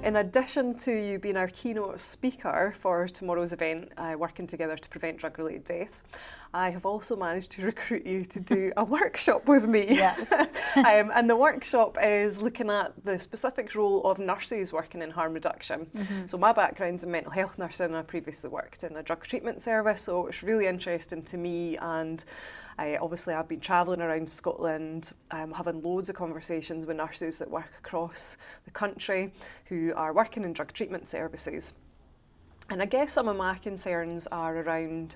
in addition to you being our keynote speaker for tomorrow's event, Working Together to Prevent Drug-Related Deaths, I have also managed to recruit you to do a workshop with me. Yes. And the workshop is looking at the specific role of nurses working in harm reduction. So my background's in mental health nursing. I previously worked in a drug treatment service, so it's really interesting to me. And obviously I've been travelling around Scotland, having loads of conversations with nurses that work across the country who are working in drug treatment services. And I guess some of my concerns are around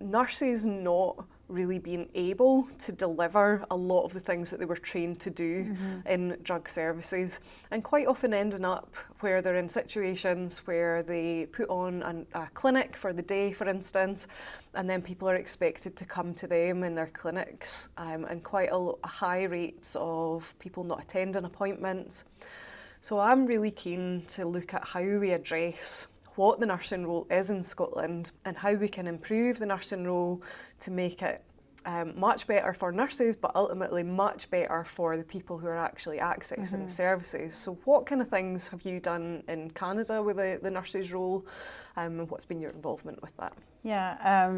nurses not really being able to deliver a lot of the things that they were trained to do in drug services, and quite often ending up where they're in situations where they put on a clinic for the day, for instance, and then people are expected to come to them in their clinics, and quite a high rates of people not attending appointments. So I'm really keen to look at how we address what the nursing role is in Scotland and how we can improve the nursing role to make it much better for nurses, but ultimately much better for the people who are actually accessing the services. So what kind of things have you done in Canada with the nurses' role, and what's been your involvement with that? Yeah,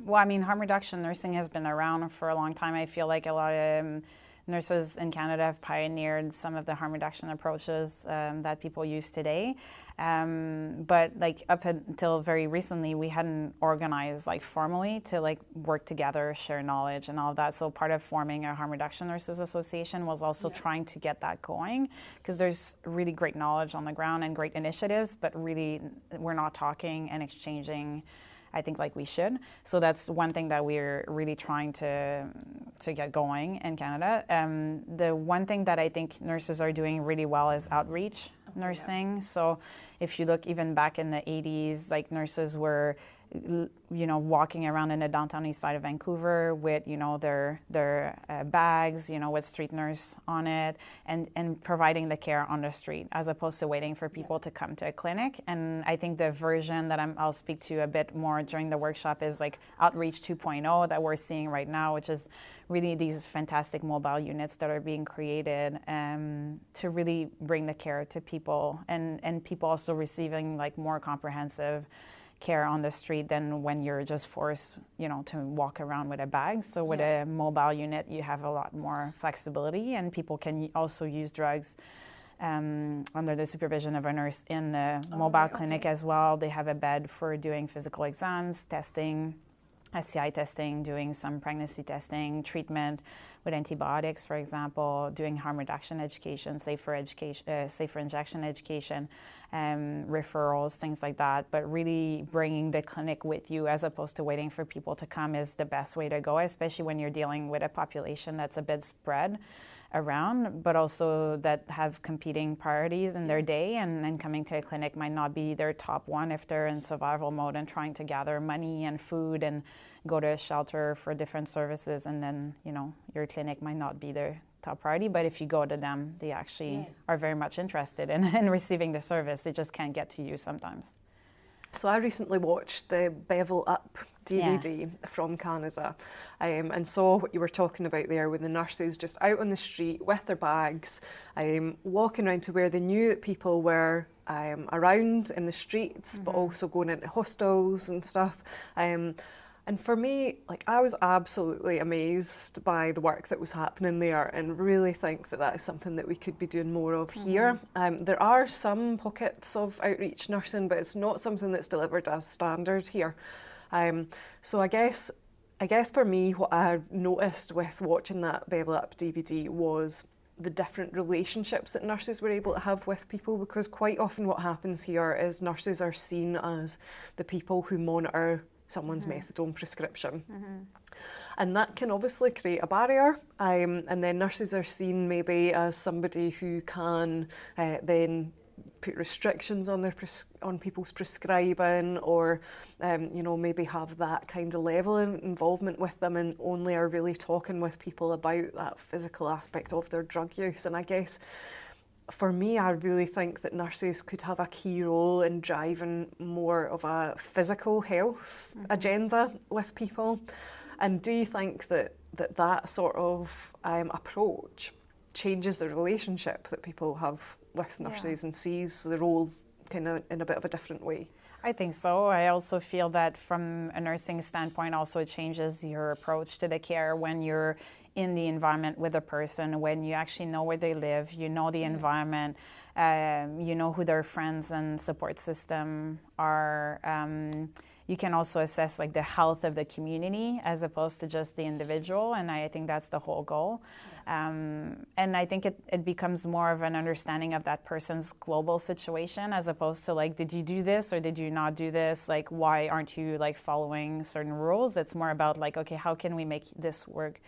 well, I mean, harm reduction nursing has been around for a long time. I feel like a lot of nurses in Canada have pioneered some of the harm reduction approaches that people use today. But like up until very recently, we hadn't organized like formally to like work together, share knowledge and all of that. So part of forming a Harm Reduction Nurses Association was also trying to get that going, because there's really great knowledge on the ground and great initiatives, but really we're not talking and exchanging, I think, like we should. So that's one thing that we're really trying to get going in Canada. The one thing that I think nurses are doing really well is outreach nursing. Yeah. So if you look even back in the 80s, like nurses were, you know, walking around in the downtown east side of Vancouver with, you know, their bags, you know, with street nurse on it, and providing the care on the street, as opposed to waiting for people to come to a clinic. And I think the version that I'll speak to a bit more during the workshop is like Outreach 2.0 that we're seeing right now, which is really these fantastic mobile units that are being created to really bring the care to people, and people also receiving like more comprehensive care on the street than when you're just forced, you know, to walk around with a bag. So with a mobile unit, you have a lot more flexibility, and people can also use drugs under the supervision of a nurse in the mobile clinic as well. They have a bed for doing physical exams, testing, STI testing, doing some pregnancy testing, treatment with antibiotics, for example, doing harm reduction education, safer injection education, referrals, things like that. But really bringing the clinic with you as opposed to waiting for people to come is the best way to go, especially when you're dealing with a population that's a bit spread around, but also that have competing priorities in their day, and coming to a clinic might not be their top one if they're in survival mode and trying to gather money and food and go to a shelter for different services, and then, you know, your clinic might not be their top priority. But if you go to them, they actually are very much interested in receiving the service. They just can't get to you sometimes. So I recently watched the Bevel Up DVD from Canada, and saw what you were talking about there, with the nurses just out on the street with their bags, walking around to where they knew that people were around in the streets, but also going into hostels and stuff. And for me, like, I was absolutely amazed by the work that was happening there, and really think that that is something that we could be doing more of here. There are some pockets of outreach nursing, but it's not something that's delivered as standard here. So I guess for me, what I noticed with watching that Bevel Up DVD was the different relationships that nurses were able to have with people, because quite often what happens here is nurses are seen as the people who monitor someone's methadone prescription. And that can obviously create a barrier, and then nurses are seen maybe as somebody who can then put restrictions on on people's prescribing, or you know, maybe have that kind of level of involvement with them, and only are really talking with people about that physical aspect of their drug use. And I guess for me, I really think that nurses could have a key role in driving more of a physical health agenda with people. And do you think that that sort of approach changes the relationship that people have with nurses and sees the role kind of in a bit of a different way. I think so. I also feel that from a nursing standpoint, also it changes your approach to the care when you're in the environment with a person, when you actually know where they live, you know the environment, you know who their friends and support system are. You can also assess like the health of the community as opposed to just the individual, and I think that's the whole goal. And I think it becomes more of an understanding of that person's global situation as opposed to like, did you do this or did you not do this? Like, why aren't you like following certain rules? It's more about like, okay, how can we make this work?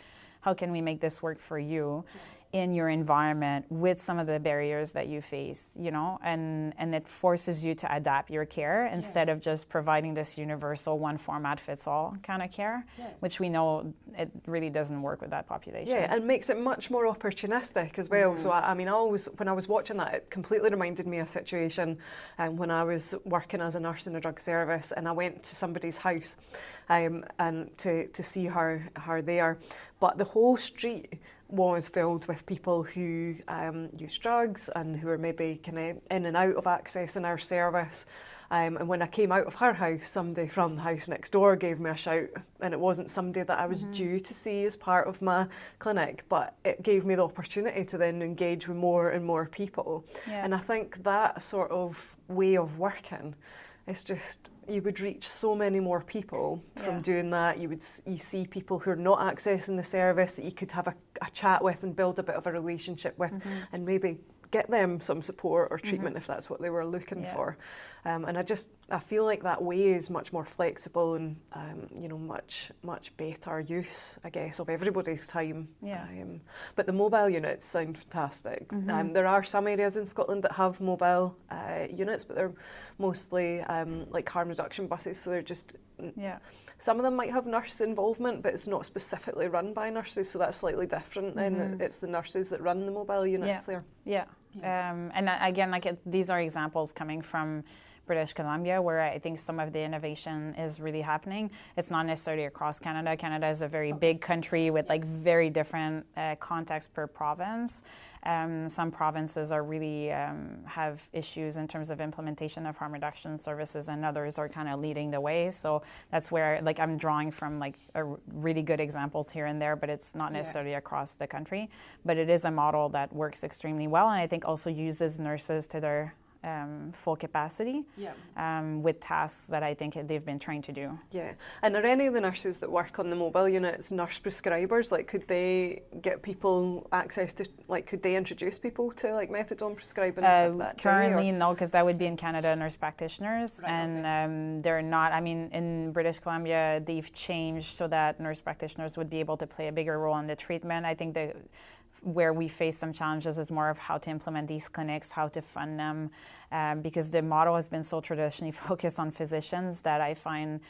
How can we make this work for you in your environment with some of the barriers that you face, you know? And it forces you to adapt your care instead of just providing this universal one format fits all kind of care, which we know it really doesn't work with that population. Yeah, and makes it much more opportunistic as well. So I mean, when I was watching that, it completely reminded me of a situation when I was working as a nurse in a drug service, and I went to somebody's house and to see her there. But the whole street was filled with people who use drugs and who are maybe kind of in and out of accessing our service. And when I came out of her house, somebody from the house next door gave me a shout, and it wasn't somebody that I was due to see as part of my clinic, but it gave me the opportunity to then engage with more and more people. And I think that sort of way of working, it's just, you would reach so many more people from doing that. You see people who are not accessing the service that you could have a chat with and build a bit of a relationship with, and maybe get them some support or treatment if that's what they were looking for. And I feel like that way is much more flexible and you know, much better use, I guess, of everybody's time. But the mobile units sound fantastic. There are some areas in Scotland that have mobile units, but they're mostly like harm reduction buses, so they're just some of them might have nurse involvement, but it's not specifically run by nurses, so that's slightly different. Then it's the nurses that run the mobile units there. And again, like these are examples coming from British Columbia, where I think some of the innovation is really happening. It's not necessarily across Canada. Canada is a very big country with like very different contexts per province. Some provinces are really have issues in terms of implementation of harm reduction services, and others are kind of leading the way. So that's where like I'm drawing from like really good examples here and there, but it's not necessarily across the country. But it is a model that works extremely well, and I think also uses nurses to their full capacity with tasks that I think they've been trained to do. And are any of the nurses that work on the mobile units nurse prescribers? Like, could they get people access to, like, could they introduce people to like methadone prescribing and stuff like that? Currently, no, because that would be in Canada nurse practitioners, and they're not. I mean, in British Columbia, they've changed so that nurse practitioners would be able to play a bigger role in the treatment. I think where we face some challenges is more of how to implement these clinics, how to fund them, because the model has been so traditionally focused on physicians that I find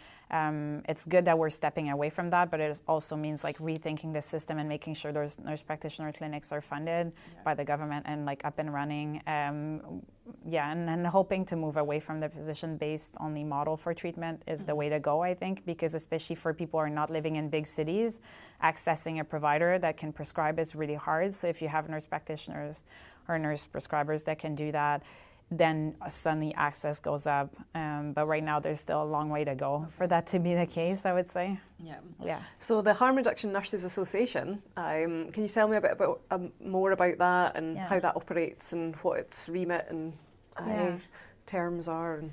it's good that we're stepping away from that, but it also means like rethinking the system and making sure those nurse practitioner clinics are funded by the government and like up and running. And then hoping to move away from the physician-based only model for treatment is the way to go, I think, because especially for people who are not living in big cities, accessing a provider that can prescribe is really hard. So if you have nurse practitioners or nurse prescribers that can do that, then suddenly access goes up. But right now there's still a long way to go for that to be the case, I would say. So the Harm Reduction Nurses Association, can you tell me a bit about more about that and how that operates and what its remit and terms are?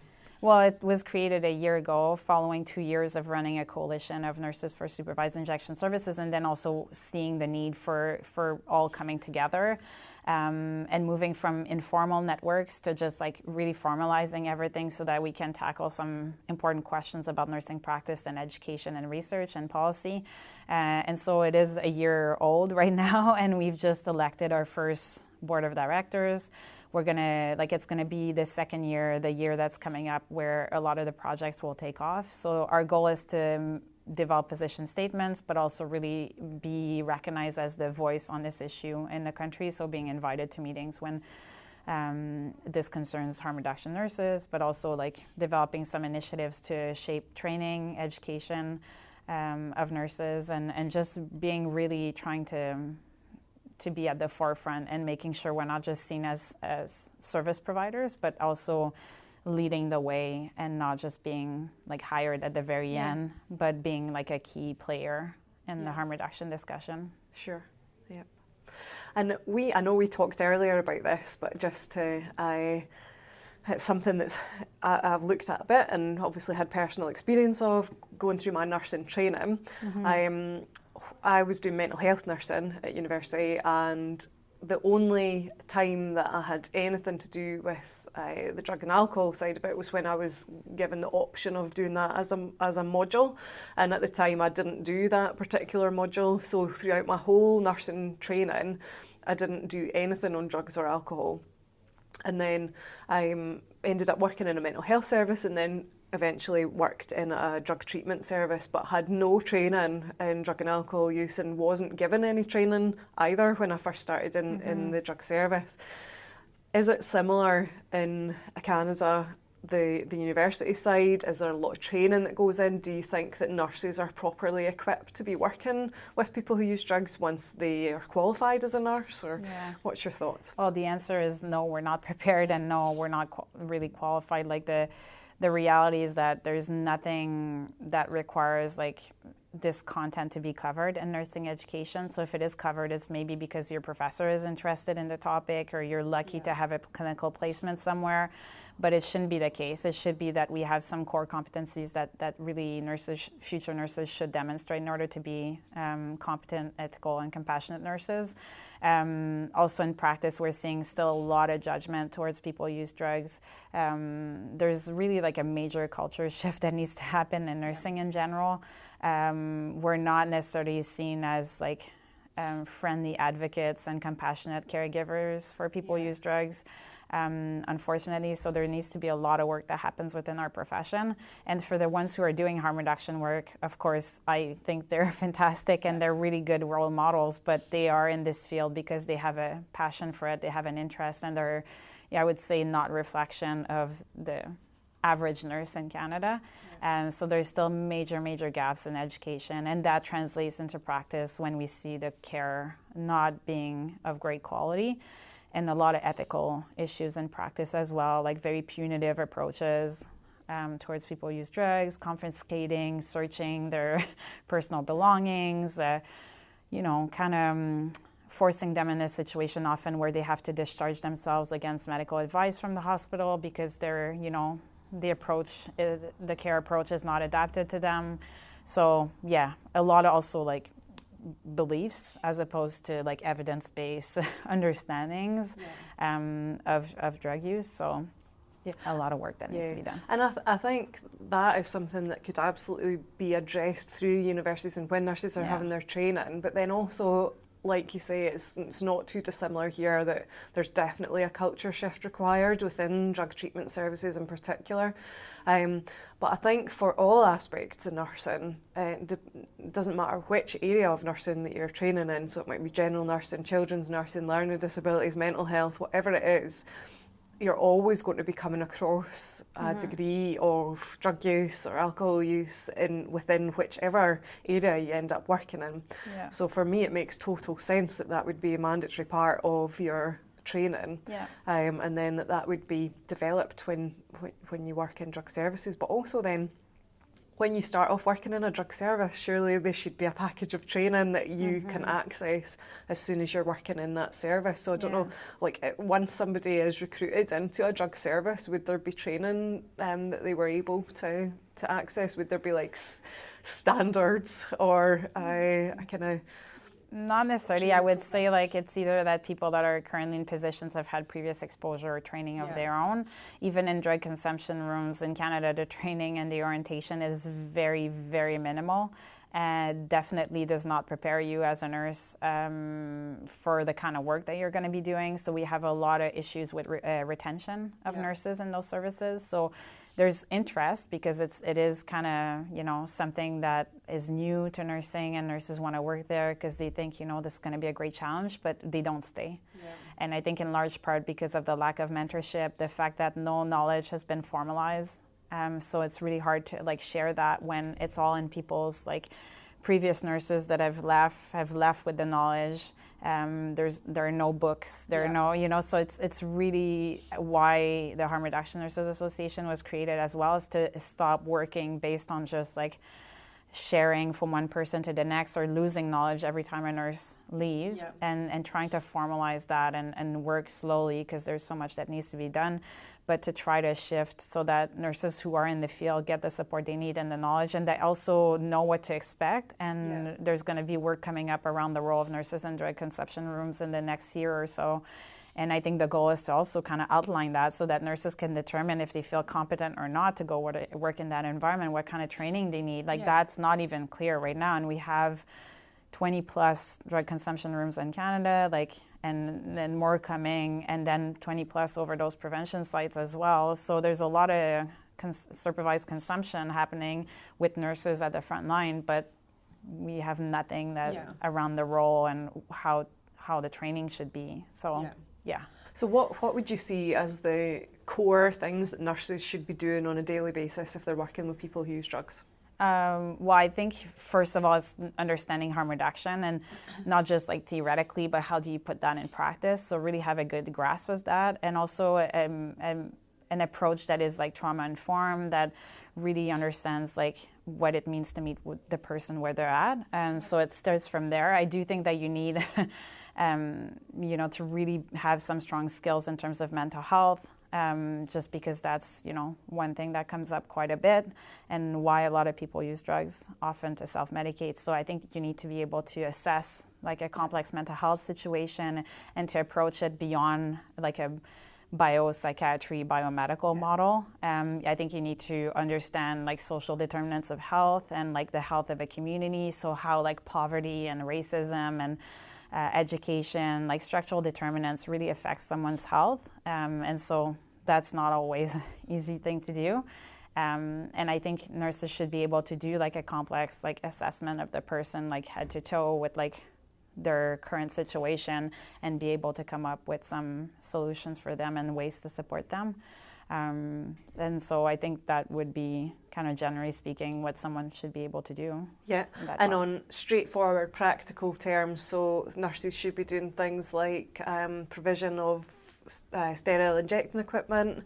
Well, it was created a year ago following 2 years of running a coalition of nurses for supervised injection services, and then also seeing the need for all coming together and moving from informal networks to just like really formalizing everything so that we can tackle some important questions about nursing practice and education and research and policy. And so it is a year old right now, and we've just elected our first board of directors. We're gonna, it's gonna be the second year, the year that's coming up, where a lot of the projects will take off. So our goal is to develop position statements, but also really be recognized as the voice on this issue in the country. So being invited to meetings when this concerns harm reduction nurses, but also like developing some initiatives to shape training, education of nurses, and just being really trying to to be at the forefront and making sure we're not just seen as service providers, but also leading the way and not just being like hired at the very end, but being like a key player in the harm reduction discussion. Sure, yeah. And I know we talked earlier about this, but just it's something that's I've looked at a bit and obviously had personal experience of going through my nursing training. I was doing mental health nursing at university, and the only time that I had anything to do with the drug and alcohol side of it was when I was given the option of doing that as a module, and at the time I didn't do that particular module, so throughout my whole nursing training I didn't do anything on drugs or alcohol. And then I ended up working in a mental health service, and then eventually worked in a drug treatment service, but had no training in drug and alcohol use and wasn't given any training either when I first started in the drug service. Is it similar in Canada, the university side? Is there a lot of training that goes in? Do you think that nurses are properly equipped to be working with people who use drugs once they are qualified as a nurse? Or what's your thoughts? Well, the answer is no, we're not prepared, and no, we're not really qualified. Like the reality is that there's nothing that requires like this content to be covered in nursing education. So if it is covered, it's maybe because your professor is interested in the topic, or you're lucky to have a clinical placement somewhere, but it shouldn't be the case. It should be that we have some core competencies that really future nurses should demonstrate in order to be competent, ethical, and compassionate nurses. Also in practice, we're seeing still a lot of judgment towards people who use drugs. There's really like a major culture shift that needs to happen in nursing in general. We're not necessarily seen as like friendly advocates and compassionate caregivers for people who use drugs, unfortunately. So there needs to be a lot of work that happens within our profession. And for the ones who are doing harm reduction work, of course, I think they're fantastic and they're really good role models, but they are in this field because they have a passion for it, they have an interest, and they're, I would say, not reflection of the average nurse in Canada. So there's still major gaps in education, and that translates into practice when we see the care not being of great quality, and a lot of ethical issues in practice as well, like very punitive approaches towards people who use drugs, confiscating, searching their personal belongings, kind of forcing them in a situation often where they have to discharge themselves against medical advice from the hospital because they're, the care approach is not adapted to them. So a lot of also like beliefs as opposed to like evidence-based understandings of drug use. So a lot of work that needs to be done. And I think that is something that could absolutely be addressed through universities and when nurses are having their training, but then also, like you say, it's not too dissimilar here that there's definitely a culture shift required within drug treatment services in particular. But I think for all aspects of nursing, it doesn't matter which area of nursing that you're training in, so it might be general nursing, children's nursing, learning disabilities, mental health, whatever it is, you're always going to be coming across a degree of drug use or alcohol use within whichever area you end up working in. Yeah. So for me, it makes total sense that would be a mandatory part of your training, and then that would be developed when you work in drug services. But also then, when you start off working in a drug service, surely there should be a package of training that you can access as soon as you're working in that service. So I don't know, like once somebody is recruited into a drug service, would there be training that they were able to access? Would there be like standards or a kind of... Not necessarily. I would say like it's either that people that are currently in positions have had previous exposure or training of their own. Even in drug consumption rooms in Canada, the training and the orientation is very, very minimal, and definitely does not prepare you as a nurse for the kind of work that you're going to be doing. So we have a lot of issues with retention of nurses in those services. So there's interest because it is kind of, something that is new to nursing, and nurses want to work there because they think, this is going to be a great challenge, but they don't stay. Yeah. And I think in large part because of the lack of mentorship, the fact that no knowledge has been formalized. So it's really hard to like share that when it's all in people's like previous nurses that have left with the knowledge. There are no books, there are no, you know, so it's really why the Harm Reduction Nurses Association was created as well, is to stop working based on just like sharing from one person to the next or losing knowledge every time a nurse leaves, and trying to formalize that and work slowly, because there's so much that needs to be done, but to try to shift so that nurses who are in the field get the support they need and the knowledge, and they also know what to expect. And there's going to be work coming up around the role of nurses in drug consumption rooms in the next year or so. And I think the goal is to also kind of outline that so that nurses can determine if they feel competent or not to go work in that environment, what kind of training they need. Like that's not even clear right now. And we have 20 plus drug consumption rooms in Canada, and then more coming, and then 20 plus overdose prevention sites as well. So there's a lot of supervised consumption happening with nurses at the front line, but we have nothing that around the role and how the training should be. So So what would you see as the core things that nurses should be doing on a daily basis if they're working with people who use drugs? Well, I think first of all, it's understanding harm reduction, and not just like theoretically, but how do you put that in practice? So really have a good grasp of that, and also an approach that is like trauma informed, that really understands like what it means to meet with the person where they're at. So it starts from there. I do think that you need, to really have some strong skills in terms of mental health. Just because that's, one thing that comes up quite a bit, and why a lot of people use drugs, often to self-medicate. So I think you need to be able to assess like a complex mental health situation and to approach it beyond like a biopsychiatry, biomedical model. I think you need to understand like social determinants of health and like the health of a community. So how like poverty and racism and education, like structural determinants, really affect someone's health. And so that's not always an easy thing to do. And I think nurses should be able to do like a complex like assessment of the person, like head to toe, with like their current situation, and be able to come up with some solutions for them and ways to support them. And so I think that would be kind of generally speaking what someone should be able to do. Yeah, and on straightforward practical terms, so nurses should be doing things like provision of sterile injecting equipment,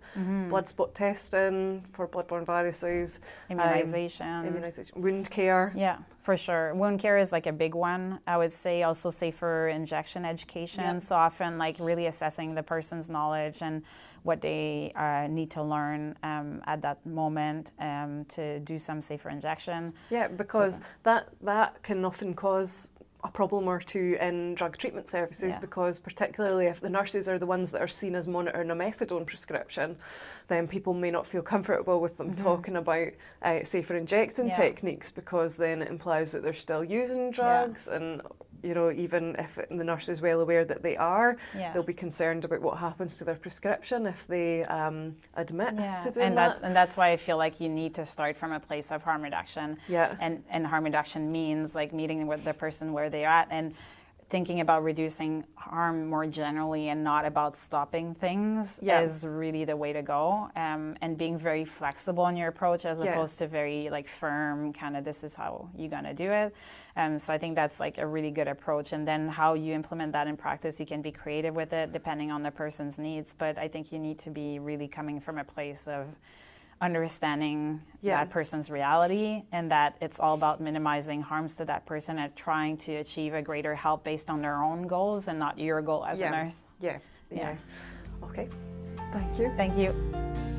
blood spot testing for bloodborne viruses, immunization, wound care. Yeah, for sure. Wound care is like a big one. I would say also safer injection education. So often like really assessing the person's knowledge and what they need to learn at that moment to do some safer injection. Yeah, because that can often cause a problem or two in drug treatment services, because particularly if the nurses are the ones that are seen as monitoring a methadone prescription, then people may not feel comfortable with them talking about safer injecting techniques, because then it implies that they're still using drugs, and even if the nurse is well aware that they are, they'll be concerned about what happens to their prescription if they admit to doing that. And that's why I feel like you need to start from a place of harm reduction. And harm reduction means like meeting with the person where they're at and thinking about reducing harm more generally, and not about stopping things is really the way to go. And being very flexible in your approach, as opposed to very like firm, kind of this is how you're gonna do it. So I think that's like a really good approach. And then how you implement that in practice, you can be creative with it depending on the person's needs. But I think you need to be really coming from a place of understanding that person's reality, and that it's all about minimizing harms to that person and trying to achieve a greater health based on their own goals and not your goal as a nurse. Yeah. Okay. Thank you. Thank you.